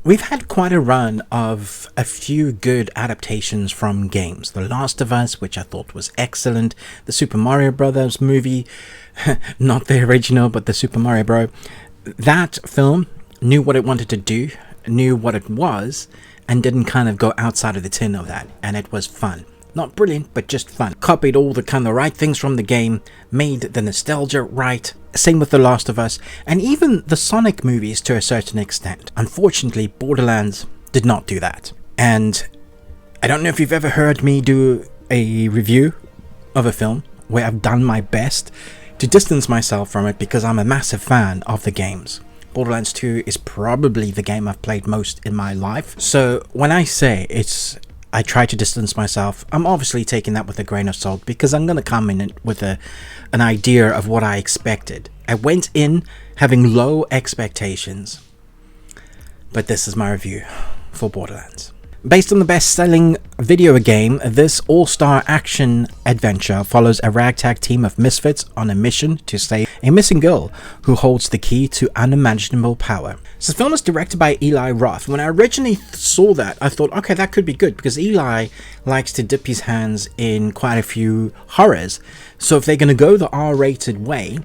We've had quite a run of a few good adaptations from games. The Last of Us, which I thought was excellent. The Super Mario Brothers movie, not the original, but the Super Mario Bros. That film knew what it wanted to do, knew what it was, and didn't kind of go outside of the tin of that. And it was fun. Not brilliant, but just fun. Copied all the kind of right things from the game, made the nostalgia right. Same with The Last of Us, and even the Sonic movies to a certain extent. Unfortunately, Borderlands did not do that. And I don't know if you've ever heard me do a review of a film where I've done my best to distance myself from it because I'm a massive fan of the games. Borderlands 2 is probably the game I've played most in my life. So when I say I try to distance myself, I'm obviously taking that with a grain of salt because I'm going to come in with an idea of what I expected. I went in having low expectations, but this is my review for Borderlands. Based on the best-selling video game, this all-star action adventure follows a ragtag team of misfits on a mission to save a missing girl who holds the key to unimaginable power. So the film is directed by Eli Roth. When I originally saw that, I thought, okay, that could be good because Eli likes to dip his hands in quite a few horrors. So if they're going to go the R-rated way,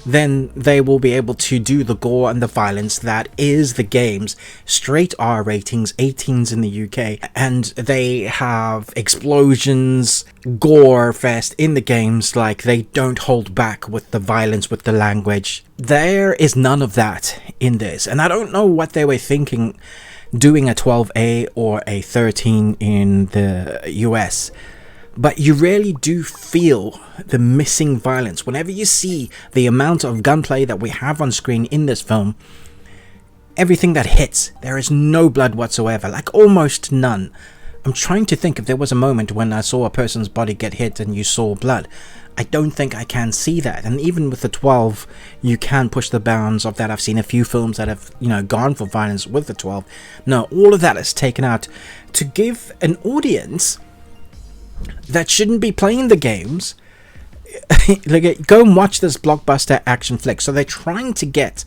then they will be able to do the gore and the violence that is the game's straight R ratings, 18s in the UK, and they have explosions, gore fest in the games, like they don't hold back with the violence, with the language. There is none of that in this, and I don't know what they were thinking doing a 12A or a 13 in the US. But you really do feel the missing violence. Whenever you see the amount of gunplay that we have on screen in this film, everything that hits, there is no blood whatsoever, like almost none. I'm trying to think if there was a moment when I saw a person's body get hit and you saw blood. I don't think I can see that. And even with the 12, you can push the bounds of that. I've seen a few films that have, gone for violence with the 12. No, all of that is taken out to give an audience that shouldn't be playing the games like, go and watch this blockbuster action flick. So they're trying to get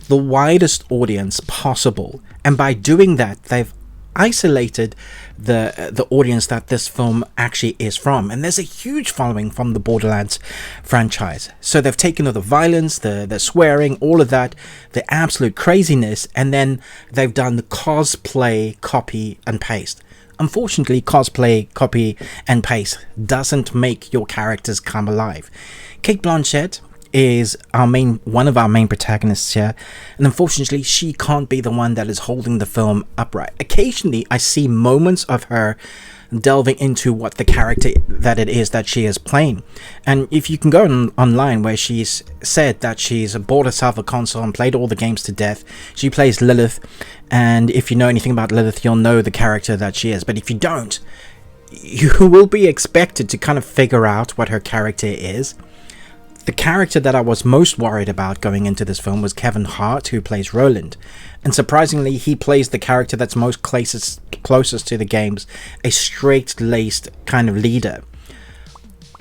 the widest audience possible, and by doing that they've isolated the audience that this film actually is from. And there's a huge following from the Borderlands franchise, so they've taken all the violence, the swearing, all of that, the absolute craziness, and then they've done the cosplay copy and paste. Unfortunately, cosplay, copy, and paste doesn't make your characters come alive. Cate Blanchett is one of our main protagonists here, and unfortunately, she can't be the one that is holding the film upright. Occasionally, I see moments of her delving into what the character that it is that she is playing. And if you can go online where she's said that she's bought herself a console and played all the games to death, she plays Lilith, and if you know anything about Lilith, you'll know the character that she is. But if you don't, you will be expected to kind of figure out what her character is. The character that I was most worried about going into this film was Kevin Hart, who plays Roland. And surprisingly, he plays the character that's most closest to the games, a straight-laced kind of leader.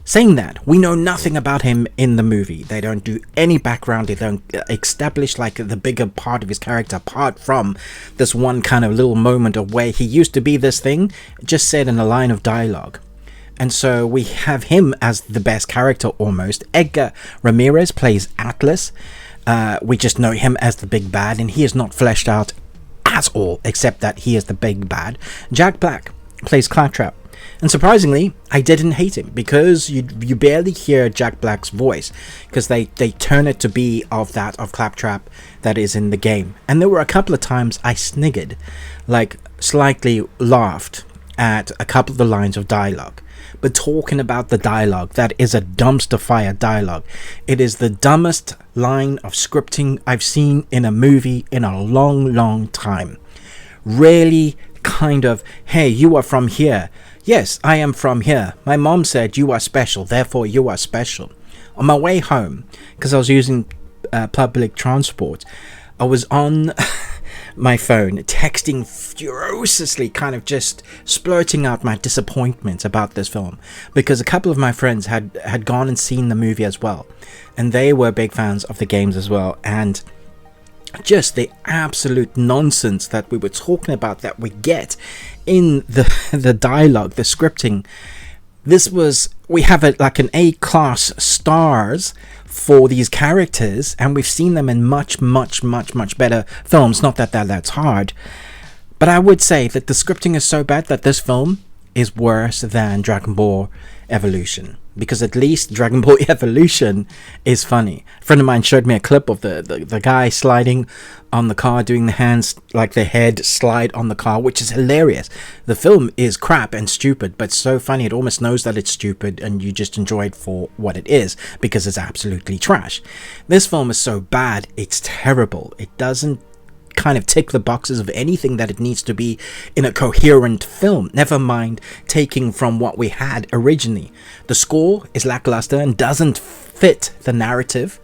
Saying that, we know nothing about him in the movie. They don't do any background, they don't establish like the bigger part of his character apart from this one kind of little moment of where he used to be this thing, just said in a line of dialogue. And so we have him as the best character almost. Edgar Ramirez plays Atlas. We just know him as the big bad, and he is not fleshed out at all, except that he is the big bad. Jack Black plays Claptrap. And surprisingly, I didn't hate him, because you barely hear Jack Black's voice, because they turn it to be of that of Claptrap that is in the game. And there were a couple of times I sniggered, like slightly laughed at a couple of the lines of dialogue. But talking about the dialogue, that is a dumpster fire dialogue. It is the dumbest line of scripting I've seen in a movie in a long, long time. Really kind of, hey, you are from here. Yes, I am from here. My mom said you are special, therefore you are special. On my way home, because I was using public transport, I was on my phone texting furiously, kind of just splurting out my disappointment about this film, because a couple of my friends had gone and seen the movie as well, and they were big fans of the games as well. And just the absolute nonsense that we were talking about that we get in the dialogue, the scripting. We have like an A-class stars for these characters, and we've seen them in much better films. Not that that's hard, but I would say that the scripting is so bad that this film is worse than Dragon Ball Evolution, because at least Dragon Ball Evolution is funny. A friend of mine showed me a clip of the guy sliding on the car, doing the hands like the head slide on the car, which is hilarious. The film is crap and stupid, but so funny. It almost knows that it's stupid, and you just enjoy it for what it is, because it's absolutely trash. This film is so bad, it's terrible. It doesn't kind of tick the boxes of anything that it needs to be in a coherent film, never mind taking from what we had originally. The score is lackluster and doesn't fit the narrative.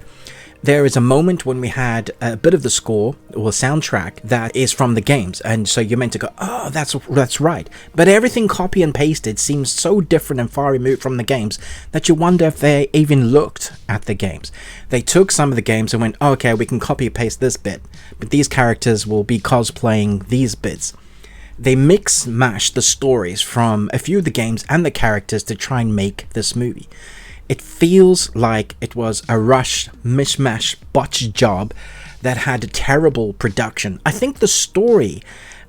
There is a moment when we had a bit of the score or soundtrack that is from the games, and so you're meant to go, oh, that's right, but everything copy and pasted seems so different and far removed from the games that you wonder if they even looked at the games. They took some of the games and went, oh, okay, we can copy and paste this bit, but these characters will be cosplaying these bits. They mix mash the stories from a few of the games and the characters to try and make this movie. It feels like it was a rush, mishmash, botched job that had a terrible production. I think the story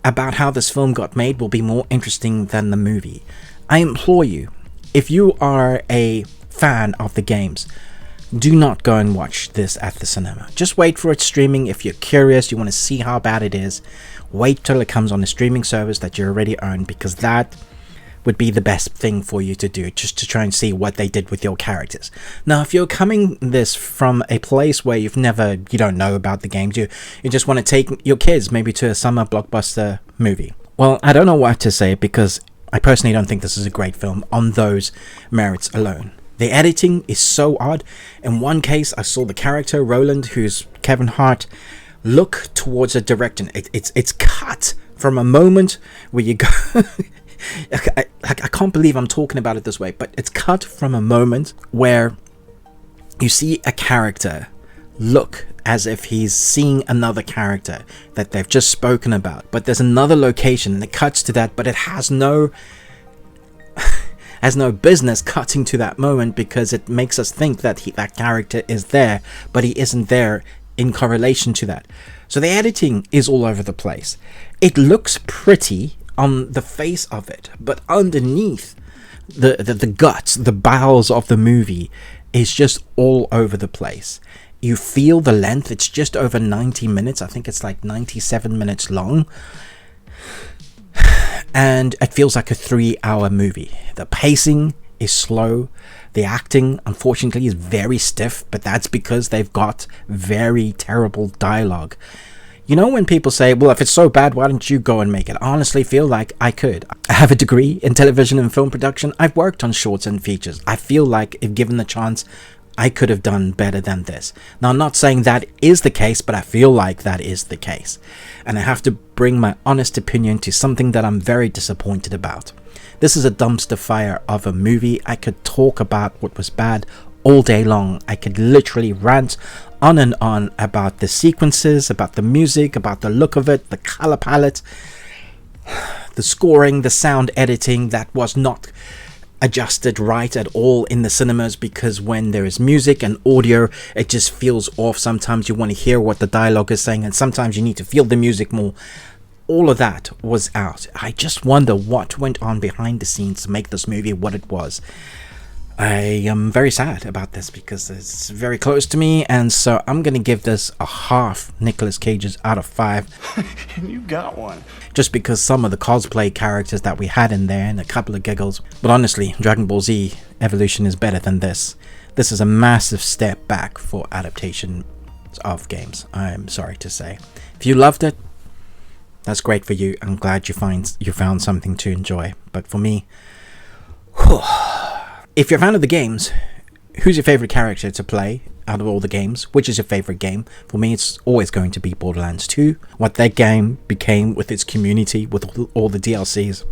about how this film got made will be more interesting than the movie. I implore you, if you are a fan of the games, do not go and watch this at the cinema. Just wait for it streaming. If you're curious, you want to see how bad it is, wait till it comes on a streaming service that you already own, because that would be the best thing for you to do, just to try and see what they did with your characters. Now, if you're coming this from a place where you don't know about the games, you just want to take your kids maybe to a summer blockbuster movie. Well, I don't know what to say, because I personally don't think this is a great film on those merits alone. The editing is so odd. In one case, I saw the character Roland, who's Kevin Hart, look towards a director. It's cut from a moment where you go I can't believe I'm talking about it this way, but it's cut from a moment where you see a character look as if he's seeing another character that they've just spoken about, but there's another location and it cuts to that, but it has no business cutting to that moment, because it makes us think that that character is there, but he isn't there in correlation to that. So the editing is all over the place. It looks pretty on the face of it, but underneath the guts, the bowels of the movie is just all over the place. You feel the length. It's just over 90 minutes. I think it's like 97 minutes long, and it feels like a 3-hour movie. The pacing is slow. The acting, unfortunately, is very stiff, but that's because they've got very terrible dialogue. You know, when people say, well, if it's so bad, why don't you go and make it? I honestly feel like I could. I have a degree in television and film production. I've worked on shorts and features. I feel like if given the chance, I could have done better than this. Now, I'm not saying that is the case, but I feel like that is the case. And I have to bring my honest opinion to something that I'm very disappointed about. This is a dumpster fire of a movie. I could talk about what was bad all day long. I could literally rant on and on about the sequences, about the music, about the look of it, the color palette, the scoring, the sound editing that was not adjusted right at all in the cinemas, because when there is music and audio, it just feels off. Sometimes you want to hear what the dialogue is saying, and sometimes you need to feel the music more. All of that was out. I just wonder what went on behind the scenes to make this movie what it was. I am very sad about this because it's very close to me, and so I'm going to give this a half Nicolas Cages out of 5. You got one. Just because some of the cosplay characters that we had in there and a couple of giggles. But honestly, Dragon Ball Z Evolution is better than this. This is a massive step back for adaptation of games, I'm sorry to say. If you loved it, that's great for you. I'm glad you found something to enjoy. But for me, if you're a fan of the games, who's your favorite character to play out of all the games? Which is your favorite game? For me, it's always going to be Borderlands 2. What that game became with its community, with all the DLCs,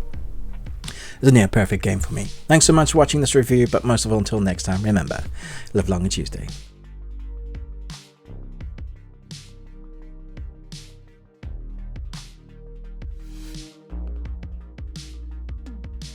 is a near perfect game for me. Thanks so much for watching this review, but most of all, until next time, remember, live long and Tuesday.